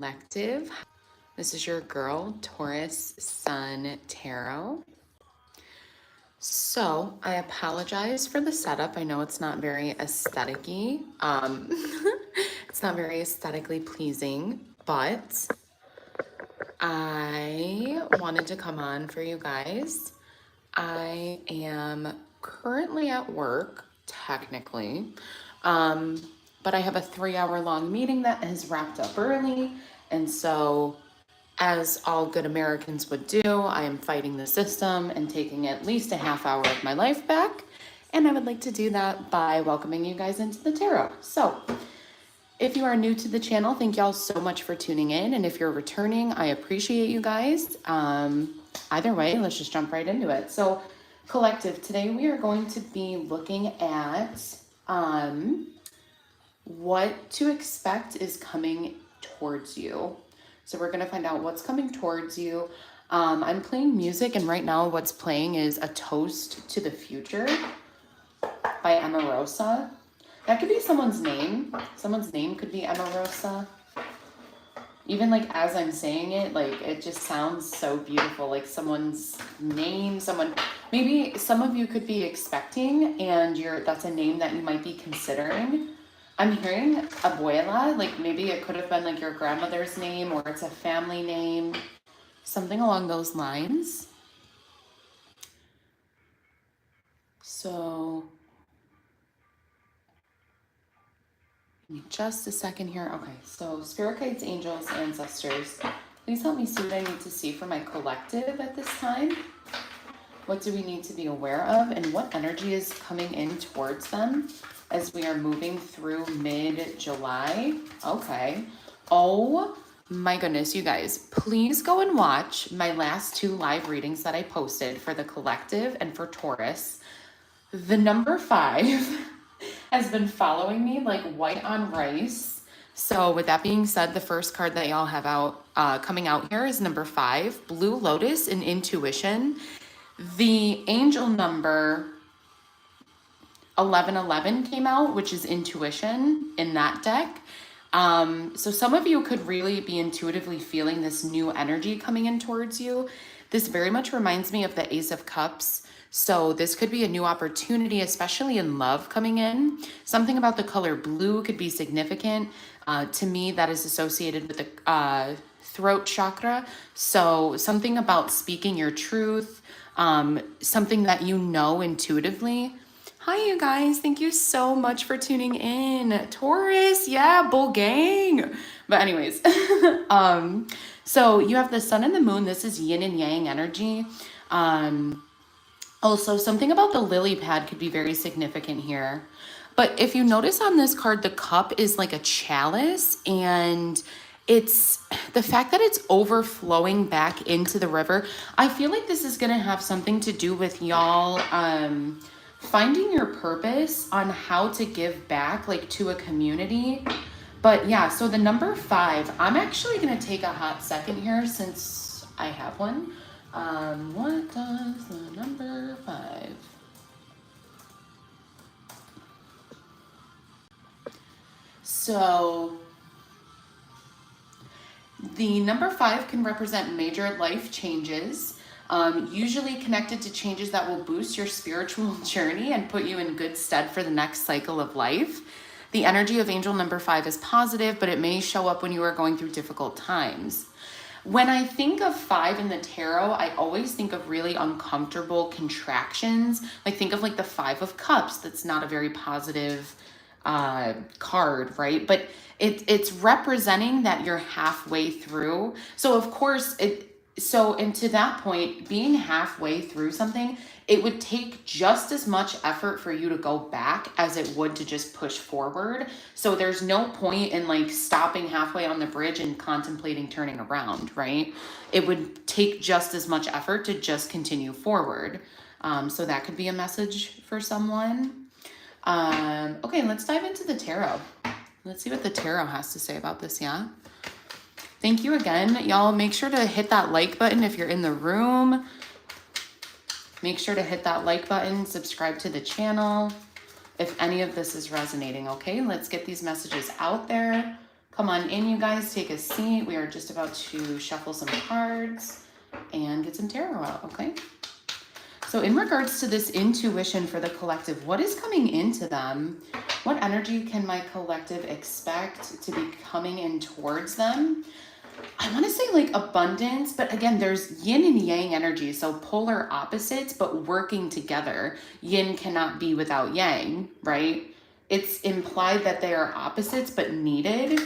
Collective. This is your girl, Taurus Sun Tarot. So I apologize for the setup. I know it's not very aesthetic-y. It's not very aesthetically pleasing, but I wanted to come on for you guys. I am currently at work, technically, but I have a 3-hour long meeting that has wrapped up early. And so, as all good Americans would do, I am fighting the system and taking at least a half hour of my life back. And I would like to do that by welcoming you guys into the tarot. So, if you are new to the channel, thank y'all so much for tuning in. And if you're returning, I appreciate you guys. Either way, let's just jump right into it. So, collective, today we are going to be looking at what to expect is coming towards you. So we're going to find out what's coming towards you. I'm playing music, and right now what's playing is A Toast to the Future by Emma Rosa. That could be someone's name. Someone's name could be Emma Rosa. Even like as I'm saying it, like it just sounds so beautiful. Like someone's name, maybe some of you could be expecting, and that's a name that you might be considering. I'm hearing abuela, like maybe it could have been like your grandmother's name, or it's a family name, something along those lines. So, give me just a second here. Okay, so spirit guides, angels, ancestors, please help me see what I need to see for my collective at this time. What do we need to be aware of, and what energy is coming in towards them as we are moving through mid-July? Okay. Oh my goodness, you guys, please go and watch my last 2 live readings that I posted for the collective and for Taurus. The number 5 has been following me like white on rice. So with that being said, the first card that y'all have out coming out here is number 5, Blue Lotus and Intuition. The angel number 1111 came out, which is intuition in that deck. So some of you could really be intuitively feeling this new energy coming in towards you. This very much reminds me of the Ace of Cups. So this could be a new opportunity, especially in love coming in. Something about the color blue could be significant. To me, that is associated with the throat chakra. So something about speaking your truth, something that you know intuitively. Hi, you guys. Thank you so much for tuning in. Taurus, yeah, bull gang. But anyways, so you have the sun and the moon. This is yin and yang energy. Also, something about the lily pad could be very significant here. But if you notice on this card, the cup is like a chalice, and it's the fact that it's overflowing back into the river. I feel like this is going to have something to do with y'all finding your purpose on how to give back like to a community. But yeah, so the number 5, I'm actually going to take a hot second here since I have one. What does the number 5? So the number 5 can represent major life changes, usually connected to changes that will boost your spiritual journey and put you in good stead for the next cycle of life. The energy of angel number 5 is positive, but it may show up when you are going through difficult times. When I think of 5 in the tarot, I always think of really uncomfortable contractions. Like think of like the 5 of Cups. That's not a very positive card, right? But it's representing that you're halfway through. So of course, and to that point, being halfway through something, it would take just as much effort for you to go back as it would to just push forward. So there's no point in like stopping halfway on the bridge and contemplating turning around, right? It would take just as much effort to just continue forward. So that could be a message for someone. Okay, let's dive into the tarot. Let's see what the tarot has to say about this, yeah? Thank you again. Y'all make sure to hit that like button if you're in the room. Make sure to hit that like button, subscribe to the channel if any of this is resonating, okay? Let's get these messages out there. Come on in, you guys. Take a seat. We are just about to shuffle some cards and get some tarot out, okay? So in regards to this intuition for the collective, what is coming into them? What energy can my collective expect to be coming in towards them? I want to say like abundance, but again, there's yin and yang energy. So polar opposites, but working together. Yin cannot be without yang, right? It's implied that they are opposites, but needed.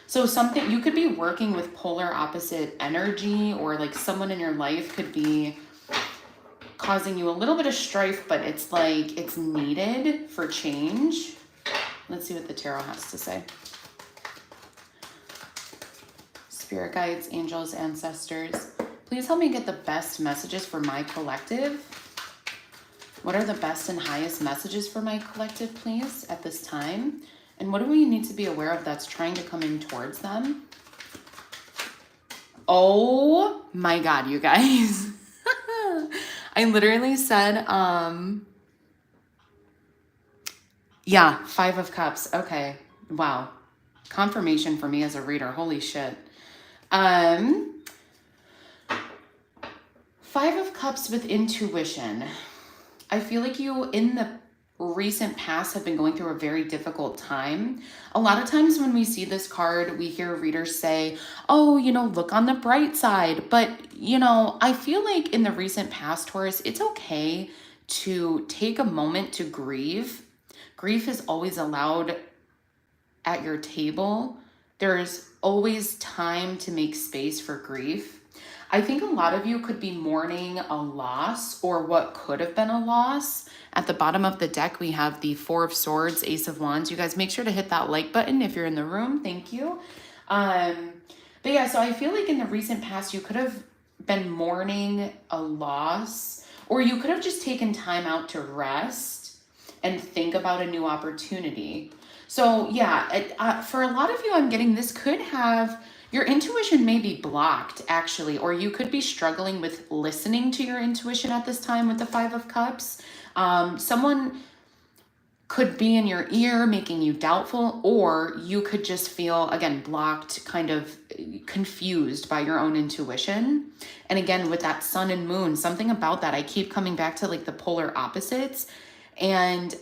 So something, you could be working with polar opposite energy, or like someone in your life could be causing you a little bit of strife, but it's like it's needed for change. Let's see what the tarot has to say. Spirit guides, angels, ancestors, please help me get the best messages for my collective. What are the best and highest messages for my collective, please, at this time? And what do we need to be aware of that's trying to come in towards them? Oh my God, you guys. I literally said, yeah, 5 of Cups. Okay. Wow. Confirmation for me as a reader. Holy shit. 5 of Cups with intuition. I feel like you in the recent past have been going through a very difficult time. A lot of times when we see this card, we hear readers say, oh, you know, look on the bright side. But, you know, I feel like in the recent past, Taurus, it's okay to take a moment to grieve. Grief is always allowed at your table. There's always time to make space for grief. I think a lot of you could be mourning a loss or what could have been a loss. At the bottom of the deck, we have the 4 of Swords, Ace of Wands. You guys make sure to hit that like button if you're in the room. Thank you. But yeah, so I feel like in the recent past, you could have been mourning a loss, or you could have just taken time out to rest and think about a new opportunity. So yeah, for a lot of you, I'm getting this could have, your intuition may be blocked actually, or you could be struggling with listening to your intuition at this time with the 5 of Cups. Someone could be in your ear making you doubtful, or you could just feel, again, blocked, kind of confused by your own intuition. And again, with that sun and moon, something about that, I keep coming back to like the polar opposites. And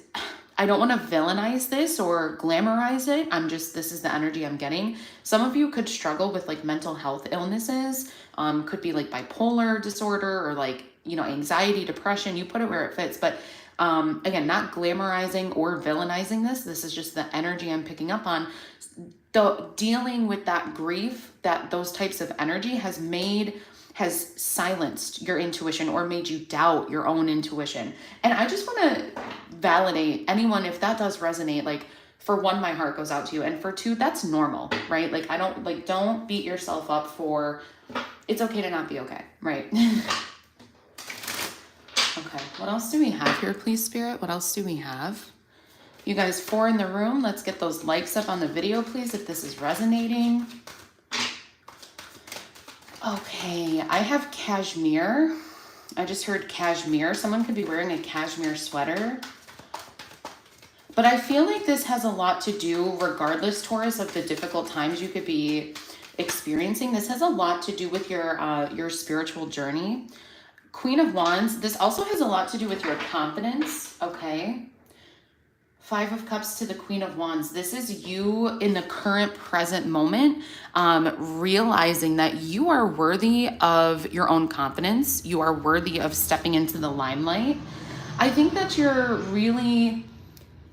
I don't want to villainize this or glamorize it. This is the energy I'm getting. Some of you could struggle with like mental health illnesses, could be like bipolar disorder or like, you know, anxiety, depression, you put it where it fits. But again, not glamorizing or villainizing this. This is just the energy I'm picking up on. Dealing with that grief, that those types of energy has silenced your intuition or made you doubt your own intuition. And I just want to validate anyone, if that does resonate, like for 1, my heart goes out to you. And for 2, that's normal, right? Like don't beat yourself up for, it's okay to not be okay, right? Okay, what else do we have here, please, Spirit? What else do we have? You guys 4 in the room, let's get those likes up on the video, please, if this is resonating. Okay, I have cashmere. I just heard cashmere. Someone could be wearing a cashmere sweater. But I feel like this has a lot to do, regardless, Taurus, of the difficult times you could be experiencing. This has a lot to do with your spiritual journey. Queen of Wands, this also has a lot to do with your confidence, okay? 5 of Cups to the Queen of Wands. This is you in the current present moment, realizing that you are worthy of your own confidence. You are worthy of stepping into the limelight. I think that you're really,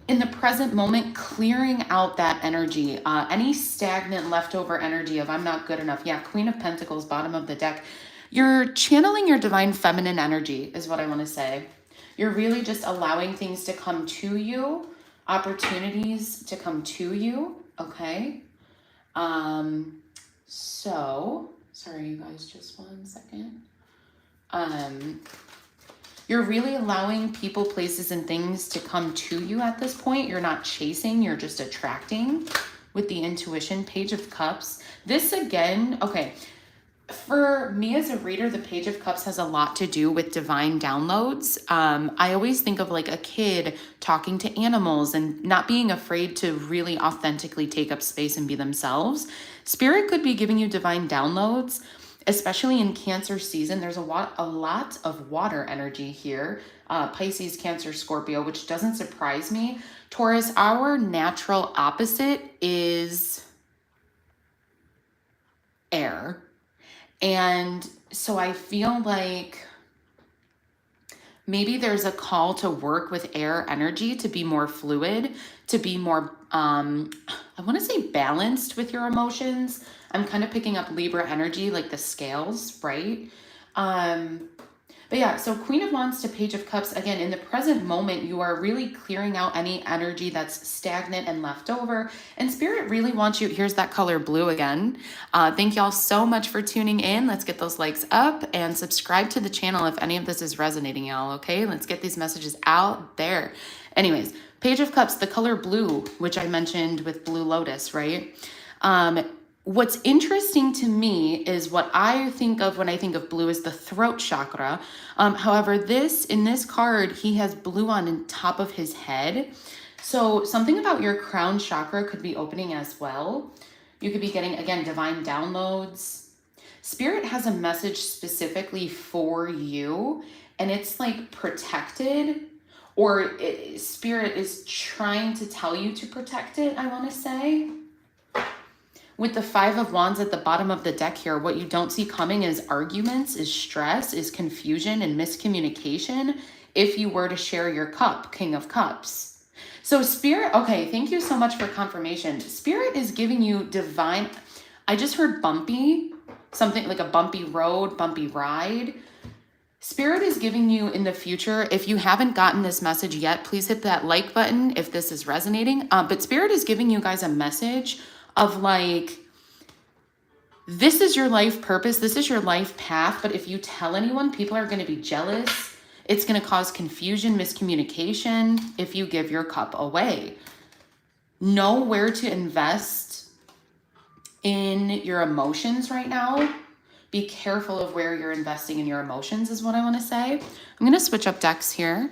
in the present moment, clearing out that energy, any stagnant leftover energy of I'm not good enough. Yeah, Queen of Pentacles, bottom of the deck. You're channeling your divine feminine energy is what I want to say. You're really just allowing things to come to you, opportunities to come to you, okay? So, sorry you guys, just 1 second. You're really allowing people, places, and things to come to you at this point. You're not chasing, you're just attracting with the intuition, Page of Cups. This again, okay, For me as a reader, the Page of Cups has a lot to do with divine downloads. I always think of like a kid talking to animals and not being afraid to really authentically take up space and be themselves. Spirit could be giving you divine downloads, especially in Cancer season. There's a lot of water energy here. Pisces, Cancer, Scorpio, which doesn't surprise me. Taurus, our natural opposite is air. And so I feel like maybe there's a call to work with air energy to be more fluid, to be more, I want to say balanced with your emotions. I'm kind of picking up Libra energy, like the scales, right? But yeah, so Queen of Wands to Page of Cups, again, in the present moment, you are really clearing out any energy that's stagnant and left over. And Spirit really wants you, here's that color blue again. Thank y'all so much for tuning in. Let's get those likes up and subscribe to the channel if any of this is resonating, y'all, okay? Let's get these messages out there. Anyways, Page of Cups, the color blue, which I mentioned with Blue Lotus, right? What's interesting to me is what I think of when I think of blue is the throat chakra. However, in this card, he has blue on top of his head. So something about your crown chakra could be opening as well. You could be getting, again, divine downloads. Spirit has a message specifically for you, and it's like protected, or Spirit is trying to tell you to protect it, I want to say. With the Five of Wands at the bottom of the deck here, what you don't see coming is arguments, is stress, is confusion and miscommunication if you were to share your cup, King of Cups. So Spirit, okay, thank you so much for confirmation. Spirit is giving you divine, I just heard bumpy, something like a bumpy road, bumpy ride. Spirit is giving you in the future, if you haven't gotten this message yet, please hit that like button if this is resonating. But Spirit is giving you guys a message of like, this is your life purpose, this is your life path, but if you tell anyone, people are going to be jealous. It's going to cause confusion, miscommunication if you give your cup away. Know where to invest in your emotions right now. Be careful of where you're investing in your emotions is what I want to say. I'm going to switch up decks here.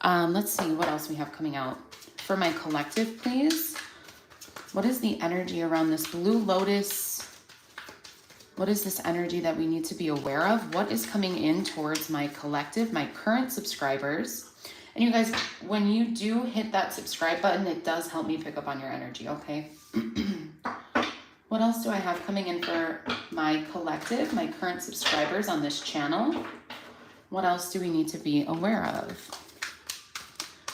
Let's see what else we have coming out. For my collective, please. What is the energy around this Blue Lotus? What is this energy that we need to be aware of? What is coming in towards my collective, my current subscribers? And you guys, when you do hit that subscribe button, it does help me pick up on your energy, okay? What else do I have coming in for my collective, my current subscribers on this channel? What else do we need to be aware of?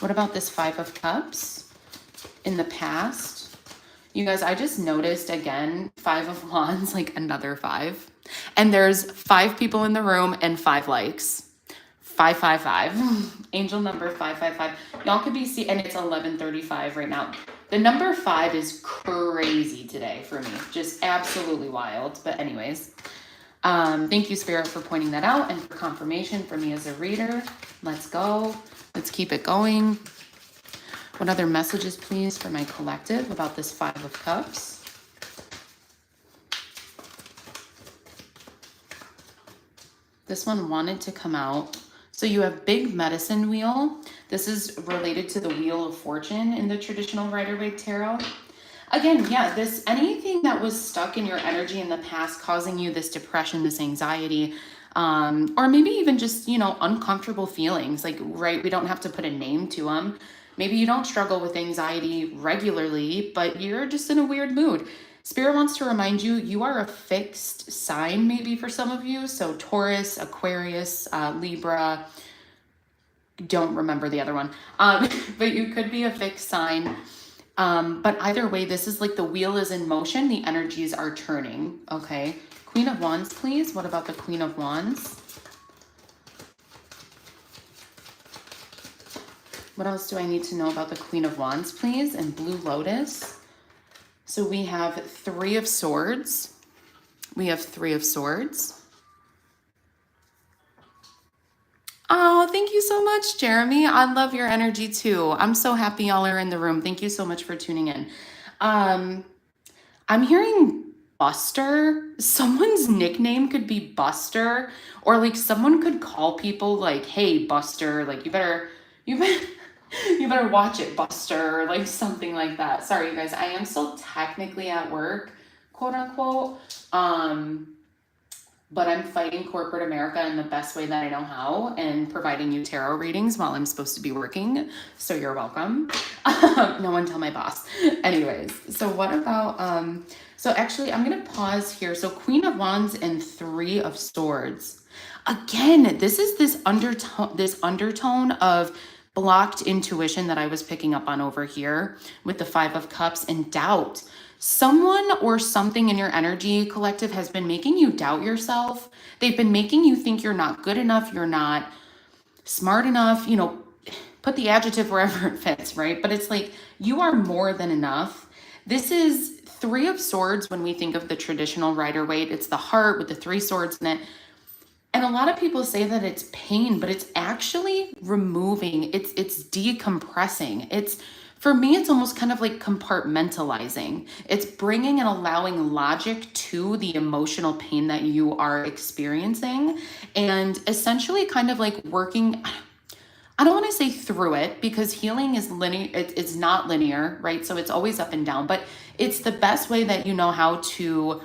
What about this Five of Cups in the past? You guys, I just noticed again, Five of Wands, like another five. And there's 5 people in the room and 5 likes. 555. Angel number 555. Y'all could be see, and it's 11:35 right now. The number 5 is crazy today for me. Just absolutely wild. But anyways, thank you, Spirit, for pointing that out and for confirmation for me as a reader. Let's go. Let's keep it going. What other messages, please, for my collective about this Five of Cups? This one wanted to come out. So you have Big Medicine Wheel. This is related to the Wheel of Fortune in the traditional Rider-Waite Tarot. Again, yeah, anything that was stuck in your energy in the past causing you this depression, this anxiety, or maybe even just, uncomfortable feelings. Like, right, we don't have to put a name to them. Maybe you don't struggle with anxiety regularly, but you're just in a weird mood. Spirit wants to remind you, you are a fixed sign maybe for some of you. So Taurus, Aquarius, Libra, don't remember the other one. But you could be a fixed sign. But either way, this is like the wheel is in motion. The energies are turning. Okay. Queen of Wands, please. What about the Queen of Wands? What else do I need to know about the Queen of Wands, please? And Blue Lotus. So we have 3 of Swords. We have 3 of Swords. Oh, thank you so much, Jeremy. I love your energy too. I'm so happy y'all are in the room. Thank you so much for tuning in. I'm hearing Buster. Someone's nickname could be Buster, or like someone could call people like, hey, Buster, like you better, you better watch it, Buster, or like something like that. Sorry, you guys, I am still technically at work, quote unquote. But I'm fighting corporate America in the best way that I know how and providing you tarot readings while I'm supposed to be working. So you're welcome. No one tell my boss. Anyways, so what about, so actually I'm going to pause here. So Queen of Wands and Three of Swords. Again, this is this undertone of blocked intuition that I was picking up on over here with the Five of Cups and doubt. Someone or something in your energy collective has been making you doubt yourself. They've been making you think you're not good enough, you're not smart enough, you know, put the adjective wherever it fits, right? But it's like you are more than enough. This is Three of Swords when we think of the traditional Rider-Waite. It's the heart with the three swords in it. And a lot of people say that it's pain, but it's actually removing, it's decompressing. For me, it's almost kind of like compartmentalizing. It's bringing and allowing logic to the emotional pain that you are experiencing and essentially kind of like working, I don't want to say through it because healing is linear. It's not linear, right? So it's always up and down, but it's the best way that you know how to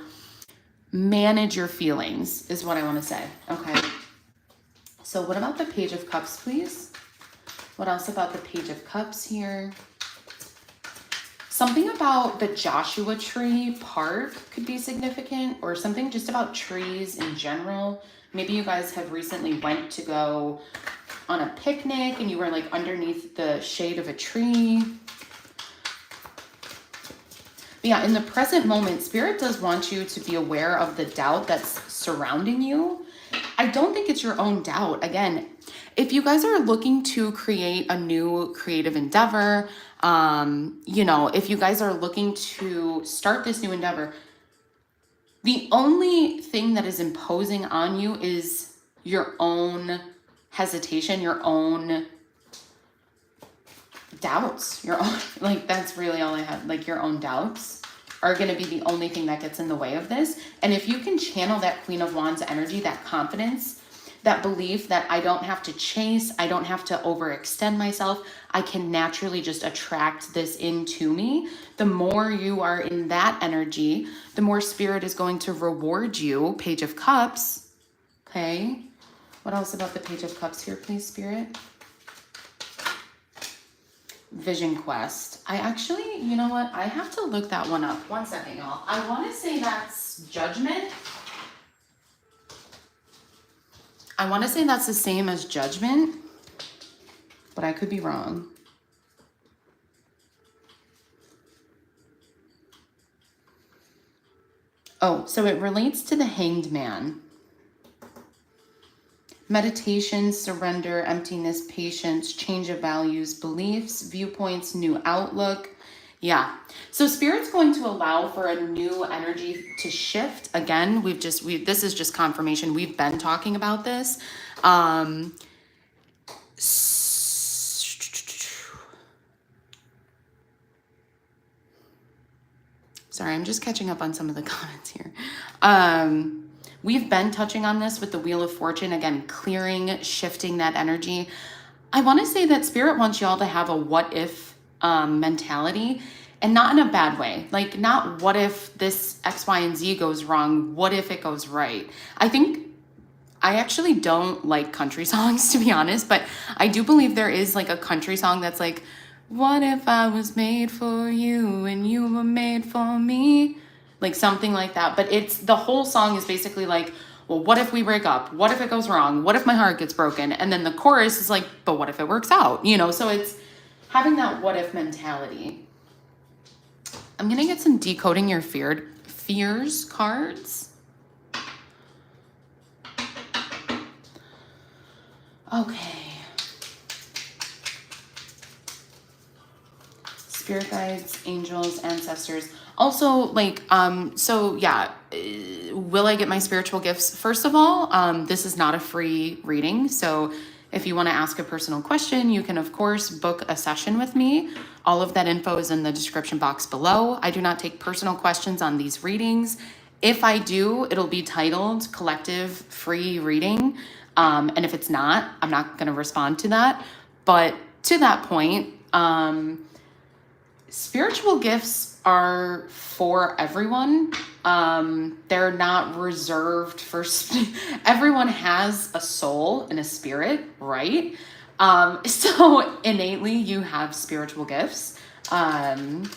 manage your feelings is what I want to say. Okay. So what about the Page of Cups, please? What else about the Page of Cups here? Something about the Joshua Tree Park could be significant, or something just about trees in general. Maybe you guys have recently went to go on a picnic and you were like underneath the shade of a tree. But yeah, in the present moment, Spirit does want you to be aware of the doubt that's surrounding you. I don't think it's your own doubt. Again, if you guys are looking to create a new creative endeavor, you know, if you guys are looking to start this new endeavor, the only thing that is imposing on you is your own hesitation, your own doubts, your own, like, that's really all I have. Like, your own doubts are going to be the only thing that gets in the way of this. And if you can channel that Queen of Wands energy, that confidence, that belief that I don't have to chase, I don't have to overextend myself, I can naturally just attract this into me. The more you are in that energy, the more Spirit is going to reward you. Page of Cups. Okay. What else about the Page of Cups here, please, Spirit? Vision Quest. I actually, you know what? I have to look that one up. One second, y'all. I want to say that's Judgment. I want to say that's the same as Judgment, but I could be wrong. Oh, so it relates to the Hanged Man. Meditation, surrender, emptiness, patience, change of values, beliefs, viewpoints, new outlook. Yeah. So Spirit's going to allow for a new energy to shift. Again, this is just confirmation. We've been talking about this. Sorry, I'm just catching up on some of the comments here. We've been touching on this with the Wheel of Fortune, again, clearing, shifting that energy. I want to say that Spirit wants y'all to have a what if mentality, and not in a bad way. Like, not what if this X, Y, and Z goes wrong, what if it goes right? I actually don't like country songs, to be honest, but I do believe there is like a country song that's like, what if I was made for you and you were made for me? Like something like that. But it's, the whole song is basically like, well, what if we break up? What if it goes wrong? What if my heart gets broken? And then the chorus is like, but what if it works out? You know, so it's having that what if mentality. I'm going to get some decoding your fears cards. Okay. Spirit guides, angels, ancestors. Also, like, so yeah, will I get my spiritual gifts? First of all, this is not a free reading. So if you want to ask a personal question, you can, of course, book a session with me. All of that info is in the description box below. I do not take personal questions on these readings. If I do, it'll be titled collective free reading. And if it's not, I'm not going to respond to that. But to that point, spiritual gifts are for everyone. They're not reserved for everyone has a soul and a spirit, right? So innately you have spiritual gifts. And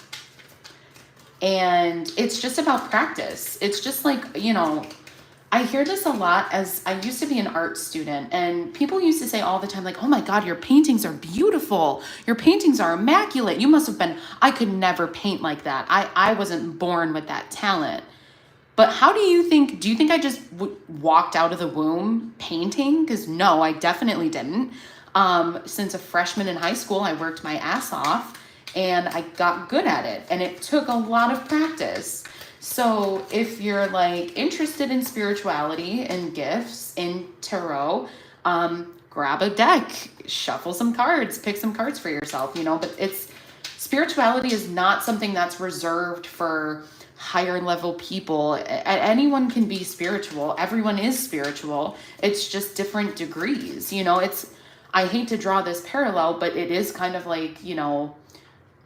it's just about practice. It's just like, I hear this a lot as I used to be an art student, and people used to say all the time, like, oh my God, your paintings are beautiful. Your paintings are immaculate. You must have been, I could never paint like that. I wasn't born with that talent. But how do you think I just walked out of the womb painting? Because no, I definitely didn't. Since a freshman in high school, I worked my ass off and I got good at it. And it took a lot of practice. So if you're like interested in spirituality and gifts in tarot, grab a deck, shuffle some cards, pick some cards for yourself, but spirituality is not something that's reserved for higher level people. Anyone can be spiritual. Everyone is spiritual. It's just different degrees. I hate to draw this parallel, but it is kind of like,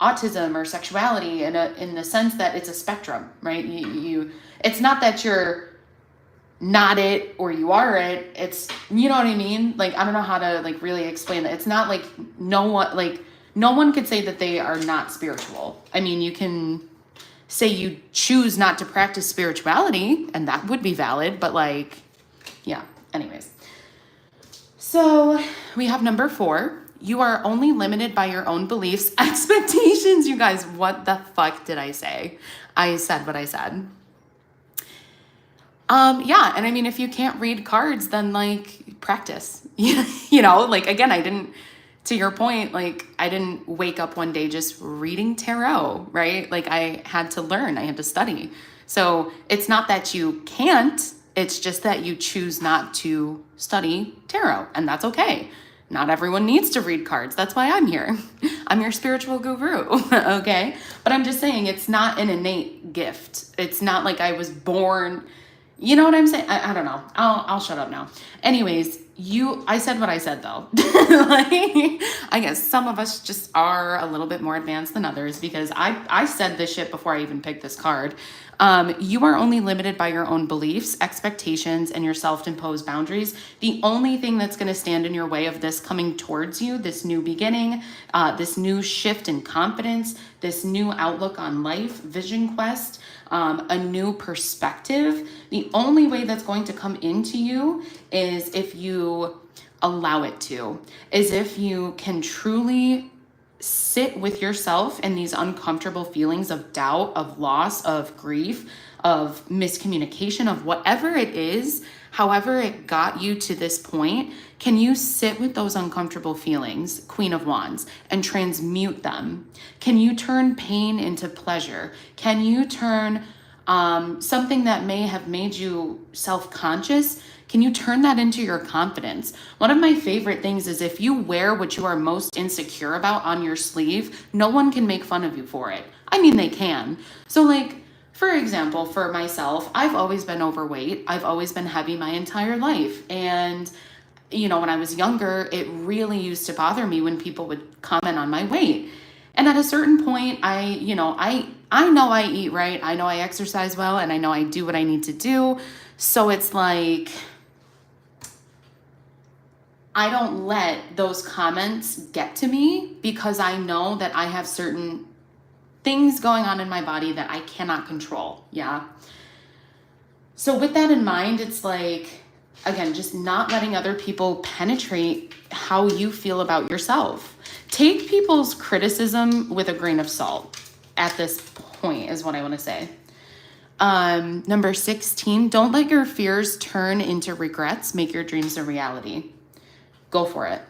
autism or sexuality in the sense that it's a spectrum, right? It's not that you're not it or you are it. It's, you know what I mean? Like, I don't know how to like really explain that. It's not like no one could say that they are not spiritual. I mean, you can say you choose not to practice spirituality and that would be valid, but like, yeah, anyways. So we have number 4. You are only limited by your own beliefs, expectations. You guys, what the fuck did I say? I said what I said. Yeah, and I mean, if you can't read cards, then like practice. Like again, to your point, like I didn't wake up one day just reading tarot, right? Like I had to learn, I had to study. So it's not that you can't, it's just that you choose not to study tarot, and that's okay. Not everyone needs to read cards. That's why I'm here. I'm your spiritual guru, okay? But I'm just saying it's not an innate gift. It's not like I was born, you know what I'm saying? I don't know. I'll shut up now. Anyways, I said what I said though. Like, I guess some of us just are a little bit more advanced than others because I said this shit before I even picked this card. You are only limited by your own beliefs, expectations, and your self-imposed boundaries. The only thing that's going to stand in your way of this coming towards you, this new beginning, this new shift in confidence, this new outlook on life, vision quest, a new perspective, the only way that's going to come into you is if you allow it to, is if you can truly sit with yourself and these uncomfortable feelings of doubt, of loss, of grief, of miscommunication, of whatever it is, however it got you to this point. Can you sit with those uncomfortable feelings, Queen of Wands, and transmute them? Can you turn pain into pleasure? Can you turn something that may have made you self-conscious? Can you turn that into your confidence? One of my favorite things is if you wear what you are most insecure about on your sleeve, no one can make fun of you for it. I mean, they can. So like, for example, for myself, I've always been overweight. I've always been heavy my entire life. And, when I was younger, it really used to bother me when people would comment on my weight. And at a certain point, I know I eat right. I know I exercise well, and I know I do what I need to do. So it's like, I don't let those comments get to me because I know that I have certain things going on in my body that I cannot control. Yeah. So with that in mind, it's like, again, just not letting other people penetrate how you feel about yourself. Take people's criticism with a grain of salt at this point is what I want to say. Number 16, don't let your fears turn into regrets. Make your dreams a reality. Go for it.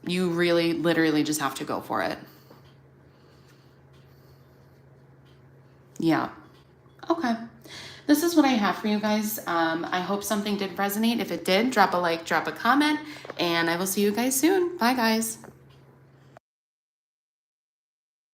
You really, literally just have to go for it. Yeah. Okay. This is what I have for you guys. I hope something did resonate. If it did, drop a like, drop a comment, and I will see you guys soon. Bye, guys.